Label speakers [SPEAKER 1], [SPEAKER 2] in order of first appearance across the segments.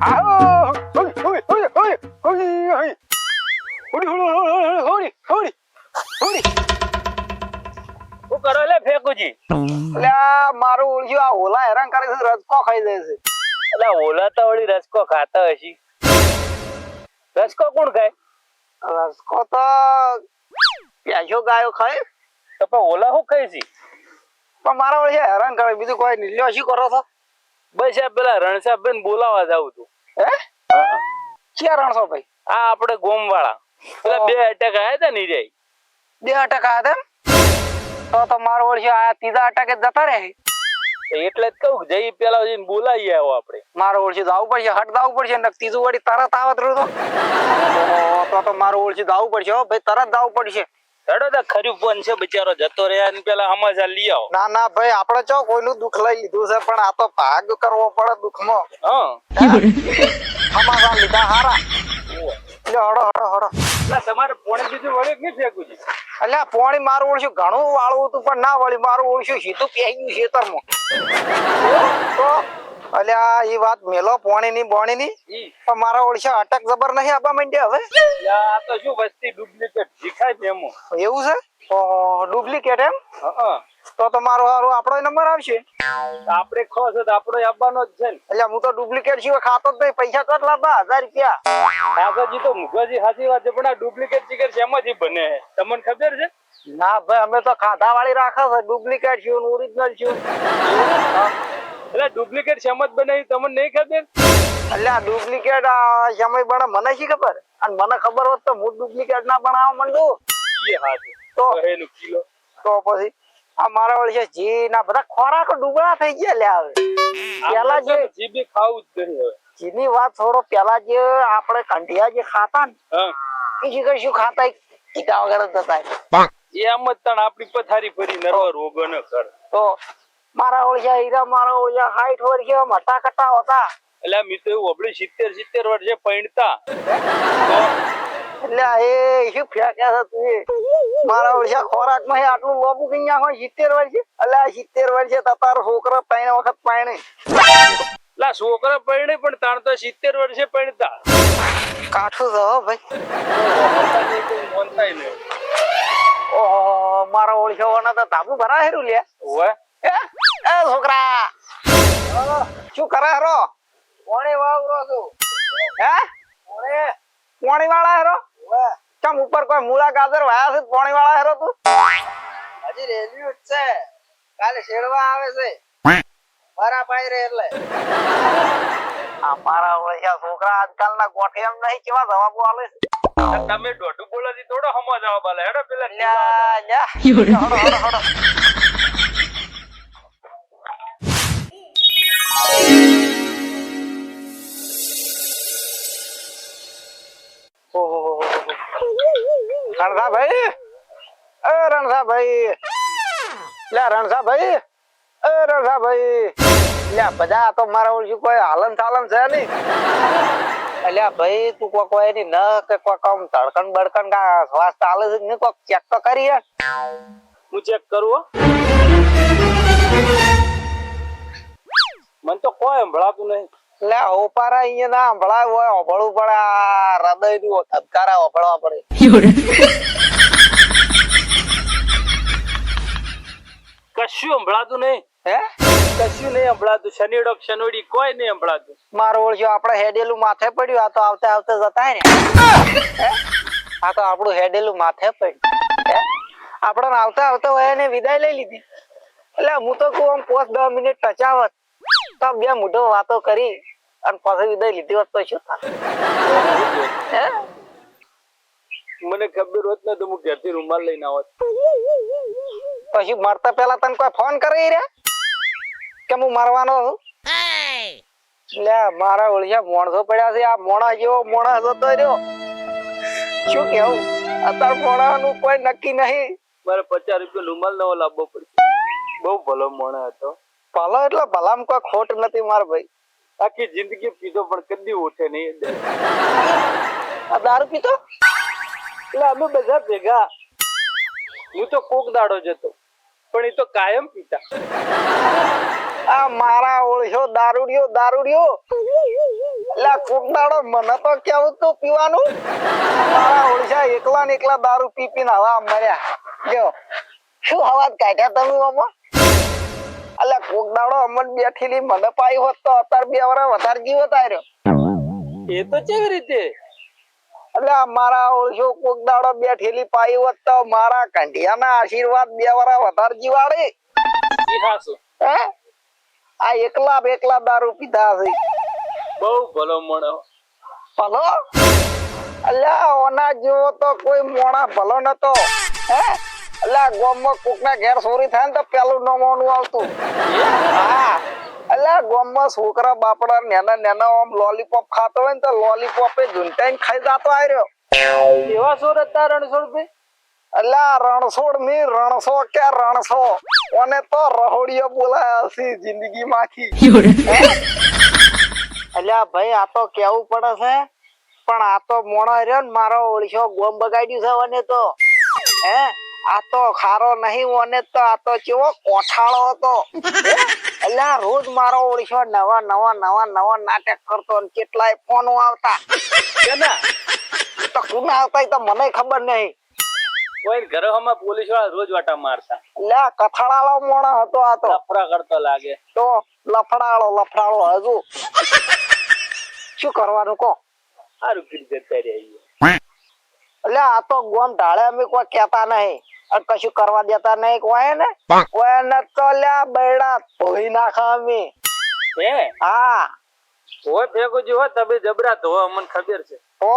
[SPEAKER 1] શું કરો લે ફેકુજી?
[SPEAKER 2] મારું ઓળખ્યું આ ઓલા હેરાન કરે છે, રજકો ખાઈ જાય છે.
[SPEAKER 1] એટલે ઓલા તો વળી રસકો ખાતા હશી. રસકો કોણ ખાય?
[SPEAKER 2] રજકો તો પ્યાજો ગાયો ખાય.
[SPEAKER 1] તો પણ ઓલા શું ખાય છે?
[SPEAKER 2] પણ મારા ઓળખ્યા હેરાન કરે, બીજું કોઈ નહીં. લ્યો શું કરો છો?
[SPEAKER 1] બસ આ પેલા રણસાબેન બોલાવા જાવ તું.
[SPEAKER 2] હે ક્યાં રણસો ભાઈ?
[SPEAKER 1] આ આપણે ગોમ વાળા પેલા 2 અટક આયા તા ની જાય.
[SPEAKER 2] 2 અટક આયા તો મારો ઓળખ્યો આ 3 અટકે જતા રહે.
[SPEAKER 1] એટલે જ કહું જઈ પેલા જઈને બોલાવી આવો આપણે.
[SPEAKER 2] મારો ઓળખી જવું પડશે, હટ જવું પડશે ને ત્રીજું વળી તરત આવત રહ્યું તો મારો ઓળખી જવું પડશે હો ભાઈ, તરત જવું પડશે.
[SPEAKER 1] હેડો તો ખરી ફોન છે બિચારો જતો રહ્યા ને પેલા સમાચાર લઈ આવો.
[SPEAKER 2] ના ના ભાઈ, આપણે ચો કોઈનું દુઃખ લઈ લીધું છે, પણ આ તો ભાગ કરવો પડે દુઃખમાં. સમાચાર લીધા હારા. હડો હડો હડો.
[SPEAKER 1] તમારે પોણી બીજું વળ્યું નહીં ફેંકુજી?
[SPEAKER 2] અલ્યા પોણી મારું ઓળખ્યું ઘણું વાળવું હતું, પણ ના વળી મારું ઓળખ્યું સીધું પહેરી ગયું ખેતરમાં. તો અલ્યા એ વાત મેલો પોણી ની બોણી ની, પણ મારા ઓળખ્યા અટક જબર નહીં આપવા માંડ્યા હવે.
[SPEAKER 1] આ તો શું વસ્તી ડુપ્લિકેટ શીખાય છે એમાં.
[SPEAKER 2] એવું છે? ડુપ્લિકેટ એમ? તો મારો હારું આપણો નંબર આવશે.
[SPEAKER 1] આપણે ખો છે તો આપણો આપવાનો જ છે ને.
[SPEAKER 2] એટલે હું તો ડુપ્લિકેટ સિવાય ખાતો જ નહીં. પૈસા તો લાવવા 1000 રૂપિયા.
[SPEAKER 1] કાકાજી તો મુગાજી સાચી વાત છે, પણ આ ડુપ્લિકેટ ચિકન શેમાંથી બને તમને ખબર છે?
[SPEAKER 2] ના ભાઈ, અમે તો ખાધા વાળી રાખે છે. ડુપ્લિકેટ છે ઓરિજિનલ છે.
[SPEAKER 1] એટલે ડુપ્લિકેટ શેમાં જ બને તમને નહીં ખબર?
[SPEAKER 2] એટલે આ ડુપ્લિકેટ સમય બને મને શી ખબર? અને મને ખબર હોત તો હું ડુપ્લિકેટ ના બનાવવા માંડું.
[SPEAKER 1] એ હા
[SPEAKER 2] તો
[SPEAKER 1] એનું કિલો
[SPEAKER 2] તો પછી આ મારા વળી જી ના બધા ખોરાક ડુબળા થઈ ગયા. લે હવે પેલા જે
[SPEAKER 1] જીબી ખાવું જ નહીં હવે.
[SPEAKER 2] જીની વાત છોડો, પેલા જે આપણે કંઢિયા જે ખાતા ને એ શું ખાતા કીધા વગર જ હતા.
[SPEAKER 1] એમ જ તણ આપણી પથારી ફરી નરવા રોગો ન કર.
[SPEAKER 2] તો મારા ઓળખ્યા હીરા, મારા ઓળખ્યા 60 વર્ષે મટા કટા હતા.
[SPEAKER 1] એટલે મિત્રો એવું આપણે 70 વર્ષે પૈણતા.
[SPEAKER 2] એટલે એ શું ફેંક્યા છે તું? મારા ઓળખ્યા ખોરાક માં આટલું લોબુ કઈ નાખો 70 વર્ષે. એટલે 70 વર્ષે તારો છોકરો 3 વખત પાણે.
[SPEAKER 1] લા છોકરા પૈણે પણ તાણ તો 70 વર્ષે પૈણતા.
[SPEAKER 2] કાઠું છે હો ભાઈ.
[SPEAKER 1] મોનતાય નહીં.
[SPEAKER 2] ઓહો, મારા ઓળખ્યા તો ધાબુ ભરા હેરું લે.
[SPEAKER 1] ઓવે
[SPEAKER 2] એ છોકરા શું કરે હેરો? પોણી વાવરો છું. હે પોણી વાળા હેરો? ચમ ઉપર કોઈ મૂળા ગાજર વાયા છે? પોણી વાળા હેરો તું? હજી રેલ્વે છે, કાલે શેડવા આવે છે. મારા પાઈ રે એટલે આ મારા ઓળખ્યા છોકરા આજકાલના ગોઠે એમ નહીં કેવા જવાબો આલે છે.
[SPEAKER 1] તમે દોઢું બોલાથી થોડો હમો જવાબ આલે. હેડો પેલા
[SPEAKER 2] રણસા ભાઈ, એ રણસા ભાઈ, લે રણસા ભાઈ, એ રણસા ભાઈ, લે બધા તો મારા ઓળખી કોઈ હાલન ચાલન છે નહીં. અલ્યા ભાઈ તું કોઈ ની ન કે કોઈ કામ ધડકન બડકન કા શ્વાસ ચાલે છે ને કોઈ ચેક તો કરી યાર.
[SPEAKER 1] હું ચેક કરું. મને તો કોઈ સંભળાતું નહીં.
[SPEAKER 2] લે ઓપારા અહીંયા ના સંભળાય હોય, સંભળવું પડે. આ હૃદય નું ધબકારા સંભળવા પડે.
[SPEAKER 1] કશું સંભળાતું નહીં.
[SPEAKER 2] હે
[SPEAKER 1] કશું નહીં સંભળાતું. શનિડો શનોડી કોઈ નહીં સંભળાતું.
[SPEAKER 2] મારો ઓળખ્યો આપણે હેડેલું માથે પડ્યું. આ તો આવતે આવતે જતા ને. આ તો આપણું હેડેલું માથે પડ્યું. આપણે આવતા આવતા હોય એને વિદાય લઈ લીધી. એટલે હું તો કહું આમ 5-10 મિનિટ ટચાવત તો બે મોઢો વાતો કરી અને પછી વિદાય લીધી હોત તો શું થાય?
[SPEAKER 1] મને ખબર હોત ને તો હું ઘરથી રૂમાલ લઈને આવત.
[SPEAKER 2] પછી મરતા પેલા તને કોઈ ફોન કરી રે કે હું મરવાનો છું? લે મારા ઓળખ્યા મોણસો પડ્યા છે. આ મોણા જેવો મોણા જતો રહ્યો. શું કેવું? અત્યારે મોણાનું કોઈ નક્કી નહીં.
[SPEAKER 1] મારે 50 રૂપિયા રૂમાલ નવો લાવવો પડશે. બહુ ભલો મોણા હતો.
[SPEAKER 2] ભલો એટલે ભલામાં કોઈ ખોટ નથી માર ભાઈ.
[SPEAKER 1] આખી જિંદગી પીધો પણ કદી ઉઠે નહીં.
[SPEAKER 2] આ દારૂ પીતો?
[SPEAKER 1] એટલે અમે બધા ભેગા. હું તો કોક દાડો જતો પણ એ તો કાયમ પીતા.
[SPEAKER 2] આ મારા ઓળખ્યો દારૂડિયો એટલે કોક દાડો મને તો કેવું તું પીવાનું મારા ઓળખ્યા એકલા ને એકલા દારૂ પી પીને હવા મર્યા જો શું હવા કાઢ્યા તમે આમાં એટલે કોક દાડો અમન બેઠેલી મને પાઈ હોત તો અત્યારે 2 વર્ષ વધારે જીવત આવ્યો
[SPEAKER 1] એ તો કેવી રીતે?
[SPEAKER 2] એટલે મારા ઓળખ્યો કોક દાડો બેઠેલી પાઈ હોત તો મારા કંઢિયાના આશીર્વાદ 2 વર્ષ વધારે જીવાડે
[SPEAKER 1] ઈ હાસુ.
[SPEAKER 2] હે આ એકલા દારૂ પીધા છે
[SPEAKER 1] બહુ ભલો મોણો.
[SPEAKER 2] ભલો અલ્યા ઓના જેવો તો કોઈ મોણા ભલો નતો હે અલ્યા ગામમાં કોકના ઘેર ચોરી થાય ને તો પેલું નમવાનું આવતું હા અલ્યા ગામમાં છોકરા બાપડા નેના આમ લોલીપોપ ખાતો હોય ને તો લોલીપોપે ઝૂંટાઈને ખાઈ જાતો આર્યો
[SPEAKER 1] એવા સોર હતા રણછોડ ભાઈ?
[SPEAKER 2] અલ્યા રણછોડ ની રણસો કે રણસો ઓને તો રહોડિયો બોલાયા છે જિંદગી માંથી અલ્યા ભાઈ આ તો કેવું પડે છે પણ આ તો મોણો રહ્યો ને મારો ઓળખ્યો ગોમ બગાડ્યું છે ઓને તો હે આ તો ખારો નહીં ઓને તો આ તો કેવો કોઠાળો હતો અલ્યા રોજ મારો ઓળખ્યો નવા નાટક કરતો ને કેટલાય ફોનો આવતા
[SPEAKER 1] કેના?
[SPEAKER 2] તો કોના આવતા એ તો મને ખબર નહીં
[SPEAKER 1] કોઈ ઘરમાં પોલીસ વાળા રોજ વાટા મારતા.
[SPEAKER 2] અલ્યા કથાળાળો મોણો હતો આ તો
[SPEAKER 1] લફડા કરતો લાગે.
[SPEAKER 2] તો લફડાળો હજુ શું કરવાનું કો
[SPEAKER 1] સારું કીધું જતા રહ્યા.
[SPEAKER 2] એટલે આ તો ગોમ ઢાળે અમે કોઈ કેતા નહીં અને કશું કરવા દેતા નહીં કોઈ ને તો લ્યા બૈડા ધોઈ નાખા અમે
[SPEAKER 1] હે
[SPEAKER 2] હા
[SPEAKER 1] હોય ભેગો જો તમે જબરા ધોવા અમને ખબર છે.
[SPEAKER 2] તો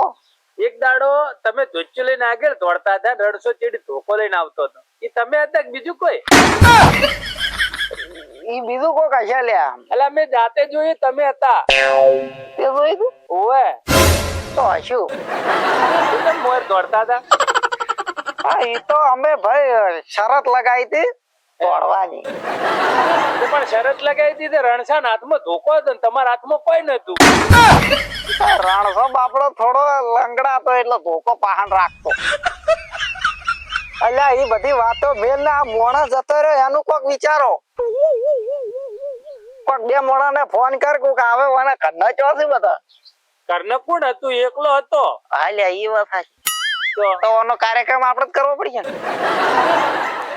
[SPEAKER 1] એક દાડો તમે ધોચું લઈને આગળ દોડતા હતા, રણસો ચેડી ધોકો લઈને આવતો હતો. એ તમે હતા કે બીજું કોઈ?
[SPEAKER 2] ઈ બીજું કોઈ કશા લ્યા
[SPEAKER 1] એટલે અમે જાતે જોઈએ તમે હતા.
[SPEAKER 2] તે જોઈ તું
[SPEAKER 1] ઓવે
[SPEAKER 2] તો શું
[SPEAKER 1] કેમ મોર દોડતા હતા?
[SPEAKER 2] હા ઈ તો અમે ભાઈ શરત લગાઈ હતી દોડવાની
[SPEAKER 1] તો પણ શરત લગાવી દીધી રણછાન હાથમાં ધોકો હતો ને તમારા હાથમાં કોઈ નતું.
[SPEAKER 2] રણસો બાપડો થોડો લંગડાતો એટલે ધોકો પાહન રાખતો અલ્યા ઈ બધી વાતો મેલ ને આ મોણા જતો રહ્યો એનું કોક વિચારો કોક 2 મોણા ને ફોન કર કોક આવે ઓને કન્ના ચોસી બધા
[SPEAKER 1] કર્ણ કોણ હતું? એકલો હતો.
[SPEAKER 2] હાલ્યા ઈ વાત સાચી તો ઓનો કાર્યક્રમ આપણે જ કરવો પડશે ને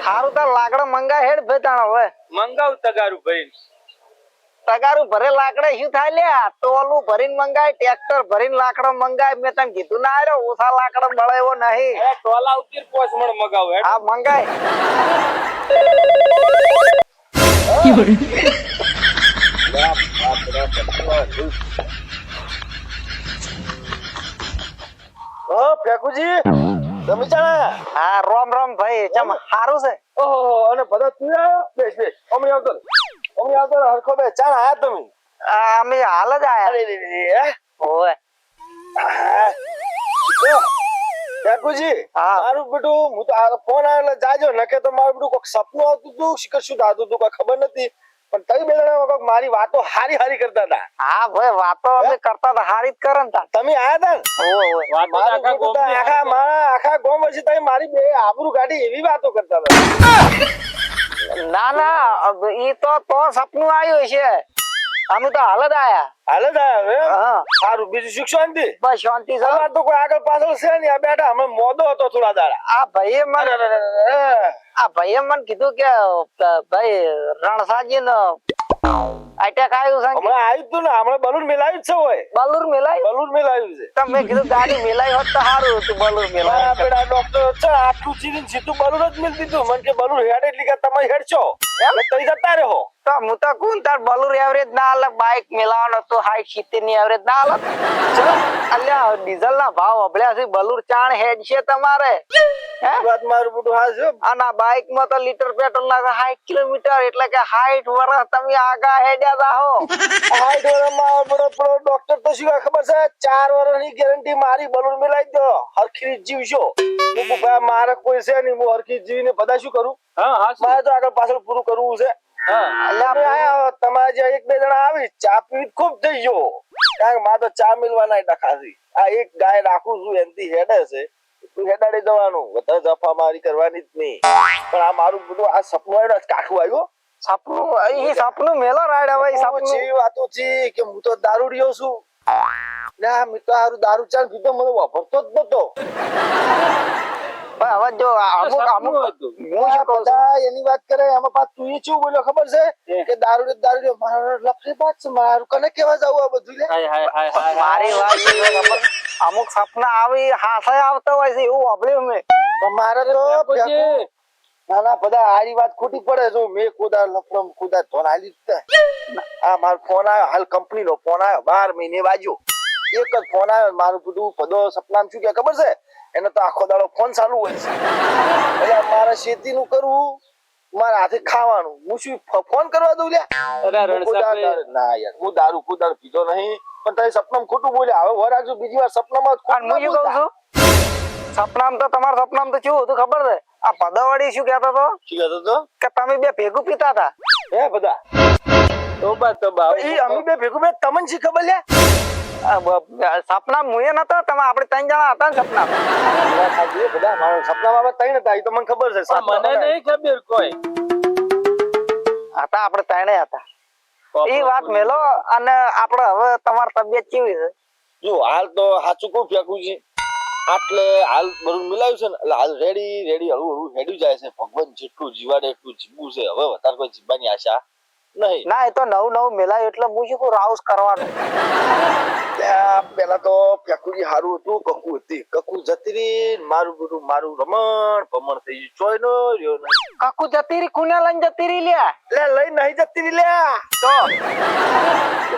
[SPEAKER 2] હારું તો લાકડા મંગા હેડ ભેતાણો હવે
[SPEAKER 1] મંગાવ તગારું ભાઈ.
[SPEAKER 2] તગારું ભરે લાકડા શું થાય લ્યા ટોલું ભરીને મંગાય ટ્રેક્ટર ભરીને લાકડા મંગાય મેં તને કીધું ના આવ્યો ઓછા લાકડા મળે એવો નહીં
[SPEAKER 1] ટોલા ઉતીર પોસમણ મગાવ.
[SPEAKER 2] આ મંગાય
[SPEAKER 1] ફેકુજી તમે ચાલે?
[SPEAKER 2] હા રોમ ભાઈ ચમ હારું છે
[SPEAKER 1] ઓહો અને બધા તું આવ્યો? બેસ અમે આવતો હરખો બે ચાલ આયા તમે?
[SPEAKER 2] અમે હાલ જ આયા ઓય
[SPEAKER 1] ફેકુજી
[SPEAKER 2] હા
[SPEAKER 1] મારું બેટું હું તો ફોન આવ્યો જાજો નકે તો મારું બેટું કોઈક સપનું આવતું હતું શિખર શું થતું હતું કઈ ખબર નથી પણ તઈ બે જણા કોઈક મારી વાતો હારી કરતા હતા.
[SPEAKER 2] હા ભાઈ વાતો અમે કરતા હતા હારી જ કરે ને
[SPEAKER 1] તમે આયા હતા ને આખા ગામ વચ્ચે તમે મારી બે આબરૂ કાઢી એવી વાતો કરતા હતા.
[SPEAKER 2] ના ઈ તો સપનું આવ્યું છે અમે તો હાલ જ આયા હા
[SPEAKER 1] સારું બીજું સુખ શાંતિ?
[SPEAKER 2] બસ શાંતિ છે
[SPEAKER 1] તમારે તો કોઈ આગળ પાછળ છે ને આ બેઠા અમે મોદો હતો થોડા દાડા.
[SPEAKER 2] આ ભાઈએ મને કીધું કે ભાઈ રણસાજી નો અટેક આવ્યું છે
[SPEAKER 1] હમણાં આવ્યું તું ને હમણાં બલૂન મેલાવ્યું છે હોય
[SPEAKER 2] બલૂર મેલાયું
[SPEAKER 1] છે.
[SPEAKER 2] તમે કીધું ગાડી મેલાઈ હોત તો સારું હતું બલૂર મેલાય
[SPEAKER 1] પેલા ડોક્ટર છે આટલું ચીરીને સીધું બલૂન જ મેલ દીધું મને કે બલૂન હેડ એટલે કે તમે હેડશો એટલે તઈ જતા રહો.
[SPEAKER 2] તો હું તો કોણ તાર બલૂર એવરેજ ના હાલે બાઇક મેલાવાનો તો 60-70 ની એવરેજ ના હાલે અલ્યા ડીઝલ ના ભાવ અભળ્યા છે બલૂર ચાણ હેડ છે તમારે
[SPEAKER 1] વાત મારું બધું હા છે
[SPEAKER 2] અને બાઇક માં તો લીટર પેટ્રોલ ના 60 કિલોમીટર એટલે કે 60 વર્ષ તમે આગા હેડ્યા જાહો
[SPEAKER 1] 60 વર્ષમાં બરોબર ડોક્ટર તો શું ખબર છે 4 વર્ષની ગેરંટી મારી બલૂન મેલાઈ દો હરખી જીવશો. મારે કોઈ છે નહીં હું હરખી જીવીને બધા શું કરું? મારે તો આગળ પાછળ પૂરું કરવું છે. તમારે જે 1-2 જણા આવી ચા પીવી ખૂબ થઈ ગયો કારણ કે મારે તો ચા મિલવાના ડખાસી આ એક ગાય રાખું છું એનથી હેડે છે તું હેડાડી જવાનું વધારે જફા મારી કરવાની જ નહીં. પણ આ મારું બધું આ સપનું આવ્યું કાઠું આવ્યું
[SPEAKER 2] સપનું ઈ સપનું મેલો રાડ હવે ઈ સપનું
[SPEAKER 1] છે વાતો છે કે હું તો દારૂડિયો છું ના મેં તો હારું દારૂ ચાલ પીધો મને વાપરતો જ નતો
[SPEAKER 2] ભાઈ હવે જો અમુક અમુક હું શું કહું છું
[SPEAKER 1] બધા એની વાત કરે એમાં પાછ તું એ શું બોલ્યો ખબર છે કે દારૂ મારો લફરી વાત છે મારું કને કેવા જાવ આ બધું લે
[SPEAKER 2] મારી વાત છે ખબર અમુક સપના આવી હાથે આવતા હોય છે એવું વાપર્યું મેં
[SPEAKER 1] મારે તો ના ના બધા આરી વાત ખોટી પડે જો મેં કોદા લફરમ કોદા ધોન આલી આ મારો ફોન આવ્યો હાલ કંપની નો ફોન આવ્યો 12 મહિને વાગ્યો એક જ ફોન આવ્યો મારું બધું પદો સપનામ શું કે ખબર છે એને તો આખો દાડો ફોન ચાલુ હોય છે એટલે મારે ખેતી નું કરવું મારા હાથે ખાવાનું હું શું ફોન કરવા દઉં લ્યા ના યાર હું દારૂ કુદાર પીધો નહીં પણ તારી સપનામાં ખોટું બોલ્યા હવે વરાજો બીજી વાર સપનામાં
[SPEAKER 2] અને હું શું કહું છું સપનામાં તો તમારા સપનામાં તો શું હતું ખબર છે આ પદાવાળી શું કહેતો હતો
[SPEAKER 1] શું કહેતો હતો
[SPEAKER 2] કે તમે બે ભેગું પીતા હતા
[SPEAKER 1] હે બધા તોબા એ અમે બે ભેગું બે તમને શી ખબર લે
[SPEAKER 2] સપના મુએ નતો તમે આપણે ત્રણ જણા હતા ને સપના
[SPEAKER 1] બધા મારો સપનામાં અમે ત્રણ હતા એ તો મને ખબર છે
[SPEAKER 3] મને નહીં ખબર કોઈ
[SPEAKER 2] હતા આપણે ત્રણે હતા એ વાત મેલો અને આપણે હવે તમારી તબિયત કેવી છે
[SPEAKER 1] જો હાલ તો સાચું કહું ફેંકું છે આટલે હાલ બરું મિલાયું છે ને એટલે હાલ રેડી હળવું હળવું હેડ્યું જાય છે ભગવાન જેટલું જીવાડે એટલું જીવવું છે હવે વધારે કોઈ જીવવાની આશા નહીં
[SPEAKER 2] ના એ તો નવું મેલાયું એટલે હું શું કહું રાઉસ કરવાનું
[SPEAKER 1] પેલા તો ફેંકુજી હારું હતું કકુ હતી કકુ જતી રહી મારું બધું મારું રમણ ભમણ થઈ ગયું ચોય નો રહ્યો નહીં
[SPEAKER 2] કાકુ જતી રહી કુને લઈને જતી રહી લ્યા
[SPEAKER 1] લે લઈ નહીં જતી રહી લ્યા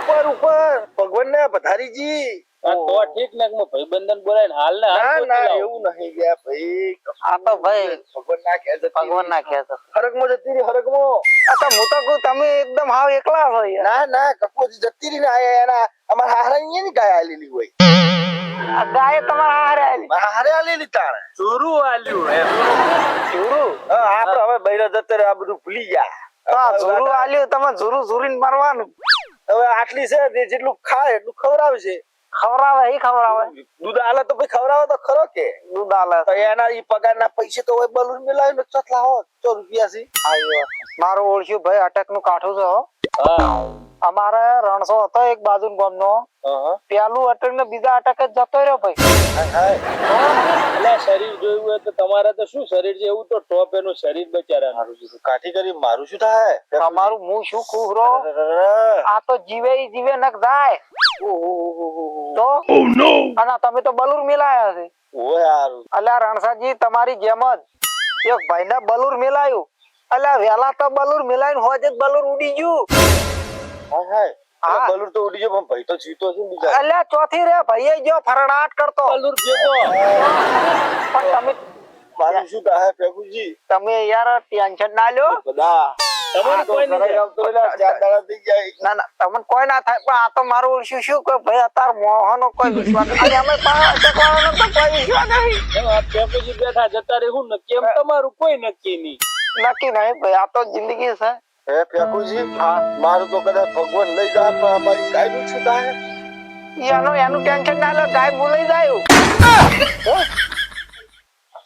[SPEAKER 2] તો
[SPEAKER 1] ઉપર ભગવાન ને પધારીજી
[SPEAKER 3] તો ઠીક ને ભાઈબંધન બોલાય હાલ ને
[SPEAKER 1] ના ના એવું નહીં ગયા ભાઈ
[SPEAKER 2] આ તો ભાઈ
[SPEAKER 1] ભગવાન ના ખેર
[SPEAKER 2] ભગવાન ના ખેર
[SPEAKER 1] હરકમાં જતી રહી હરકમાં
[SPEAKER 2] આ તો હું તો કહું તમે એકદમ હાવ એકલા છો યાર
[SPEAKER 1] ના કપૂર જતી રહી ને એના અમારા હારા ની ગાય આલેલી હોય
[SPEAKER 2] આ ગાય તમારા હારે આલી
[SPEAKER 1] હારે આલેલી તાણે
[SPEAKER 3] ચોરું આલ્યું એમ
[SPEAKER 2] ઝુરુ
[SPEAKER 1] આપડે હવે બૈરા જતે આ બધું ભૂલી ગયા
[SPEAKER 2] તો આ ઝુરુ આલ્યું તમે ઝુરીને મારવાનું
[SPEAKER 1] હવે આટલી છે તે જેટલું ખાય એટલું ખવડાવે છે
[SPEAKER 2] ખવરાવે
[SPEAKER 1] દૂધ આલે તો ભાઈ ખવડાવે તો ખરો કે
[SPEAKER 2] દૂધ આલે
[SPEAKER 1] તો એના ઈ પગારના પૈસે તો હોય બલૂન મિલાવી ને ચટલા હો 100 રૂપિયા છે
[SPEAKER 2] આયો મારો ઓળખ્યું ભાઈ અટક નું કાઠું છે હો અમારે રણસો હતો એક બાજુ ગામનો પેલું અટક ને બીજા અટક જ જતો રહ્યો ભાઈ
[SPEAKER 3] એટલે શરીર જોયું હોય તો તમારે તો શું શરીર છે એવું તો ટોપ એનું શરીર બચારા
[SPEAKER 1] મારું શું કાઠી કરી મારું શું થાય
[SPEAKER 2] તમારું મું શું કુહરો આ તો જીવે નક જાય તો અને તમે તો બલુર મિલાયા છે
[SPEAKER 1] ઓ યાર
[SPEAKER 2] અલ્યા રણસાજી તમારી જેમ જ એક ભાઈને બલુર મિલાયું અલ્યા વેલા તો બલુર મિલાઈને હોજે બલુર ઉડી ગયું
[SPEAKER 1] હા બલુર તો ઉડી ગયો પણ ભાઈ તો જીતો છે બીજા
[SPEAKER 2] અલ્યા ચોથી રે ભાઈ જો ફરડાટ કરતો
[SPEAKER 3] બલુર ભેગો
[SPEAKER 2] પણ તમે
[SPEAKER 1] મારું શું થાય ફેકુજી
[SPEAKER 2] તમે યાર ટેન્શન ના લ્યો
[SPEAKER 1] બધા
[SPEAKER 3] તમારે કોઈ નહીં
[SPEAKER 1] આવતો એટલે 4 દાડા થઈ જાય
[SPEAKER 2] ના તમને કોઈ ના થાય પણ આ તો મારું શું કે ભાઈ અત્યારે મોહનો કોઈ વિશ્વાસ નથી અમે અટકવાનો તો કોઈ વિશ્વાસ નહીં
[SPEAKER 3] એમ આ પેપોજી બેઠા જતા રહેવું ને કેમ તમારું કોઈ નક્કી નહીં
[SPEAKER 2] નક્કી નહીં ભાઈ આ તો જિંદગી છે
[SPEAKER 1] હે ફેકુજી મારું તો કદાચ ભગવાન લઈ જાય પણ અમારી ગાય નું શું થાય
[SPEAKER 2] એનું ટેન્શન ના લો ગાય બોલાઈ જાય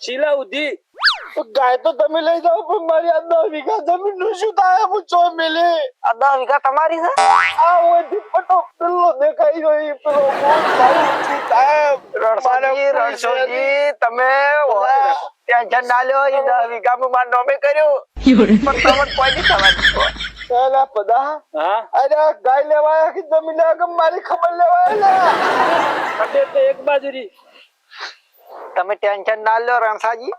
[SPEAKER 3] શીલા ઉધી
[SPEAKER 1] ગાય તો તમે લઈ જાઓ પણ મારી આ 10 વીઘા જમીન નું શું થાય હું ચો મેલે
[SPEAKER 2] આ 10 વીઘા તમારી છે
[SPEAKER 1] આ ઓથી પટો પેલો દેખાઈ ગયો પેલો મારું શું થાય
[SPEAKER 2] રણછોડજી તમે ટેન્શન ના લો એ 10 વીઘા માં માર નોમે કર્યું પણ તમને કોઈ નહીં થવાનું
[SPEAKER 1] પેલા પદા અરે ગાય લેવાયા કે જમીન લેવા કે મારી ખબર લેવાયા
[SPEAKER 3] ખબર તો એક બાજુ રી
[SPEAKER 2] તમે ટેન્શન ના લો રણસાજી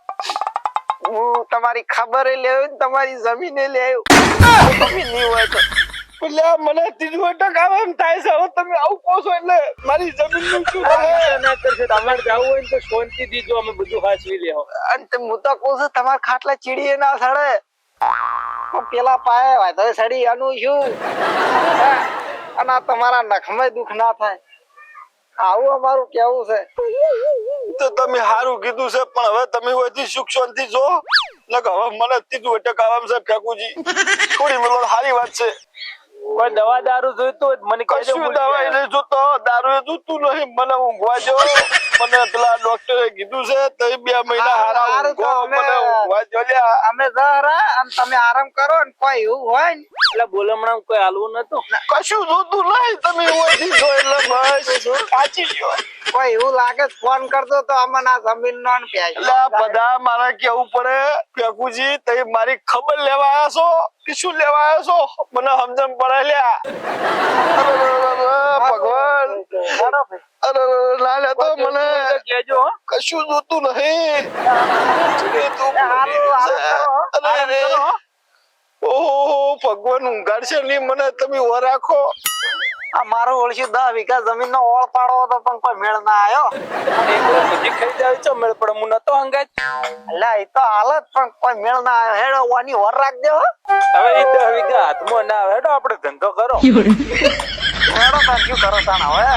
[SPEAKER 2] હું તમારી ખબર લેવું તમારી જમીન લેવું જમીન નહીં હોય તો
[SPEAKER 1] એટલે મને 30% એમ થાય છે હવે તમે આવું કહો છો એટલે મારી જમીન નું શું થાય
[SPEAKER 3] ના કરશે તમારે જવું હોય તો શાંતિ દીજો અમે બધું હાચવી લેહો
[SPEAKER 2] અને હું તો કહું છું તમારા ખાટલા ચીડીએ ના સડે પેલા પાયે હોય તો સડી આનું શું અને તમારા નખમાં દુઃખ ના થાય આવું અમારું કેવું છે
[SPEAKER 1] તો તમે સારું કીધું છે પણ હવે તમે હોયથી સુખ શાંતિ જો નક હવે મને 30% આમ છે ફેકુજી થોડી મતલબ સારી વાત છે
[SPEAKER 3] કોઈ દવા દારૂ જોઈતું હોય તો મને કહેજો.
[SPEAKER 1] કશું દવા નહીં જોતો, દારૂ એ જોતું નહીં. મને ઊંઘવા જો. મને પેલા ડોક્ટરે કીધું છે તઈ 2 મહિના હારા
[SPEAKER 2] હારું તો
[SPEAKER 1] ઊંઘો. મને ઊંઘવા જો લ્યા.
[SPEAKER 2] અમે જરા અને તમે આરામ કરો ને કોઈ એવું હોય ને
[SPEAKER 3] એટલે બોલમણા કોઈ હાલવું નતું.
[SPEAKER 1] કશું જોતું નહીં. તમે ઓયથી જો એટલે બસ સાચી ગયો.
[SPEAKER 2] કોઈ એવું લાગે તો ફોન કરજો તો અમને આ જમીન નો ને
[SPEAKER 1] એટલે આ બધા મારે કેવું પડે પેકુજી તઈ મારી ખબર લેવા આયા છો કે શું લેવા આયા છો? મને સમજણ પડે લ્યા. ભગવાન અરે ના લે તો મને
[SPEAKER 3] કહેજો હો.
[SPEAKER 1] કશું જોતું નહીં. ઓહો ભગવાન ઊંઘાડશે નહીં મને. તમે ઓ રાખો.
[SPEAKER 2] આ મારું ઓળખ્યું 10 વીઘા જમીન નો ઓળ પાડવો હતો પણ કોઈ મેળ ના આવ્યો.
[SPEAKER 3] બધી ખાઈ જાય છો મેળ પણ હું નતો હંગાત.
[SPEAKER 2] એટલે એ તો હાલત પણ કોઈ મેળ ના આવ્યો. હેડો વાની ઓર રાખજો હો.
[SPEAKER 3] હવે એ 10 વીઘા હાથમાં ના આવે. હેડો આપણે ધંધો કરો.
[SPEAKER 2] હેડો તાર શું કરો તાણ હવે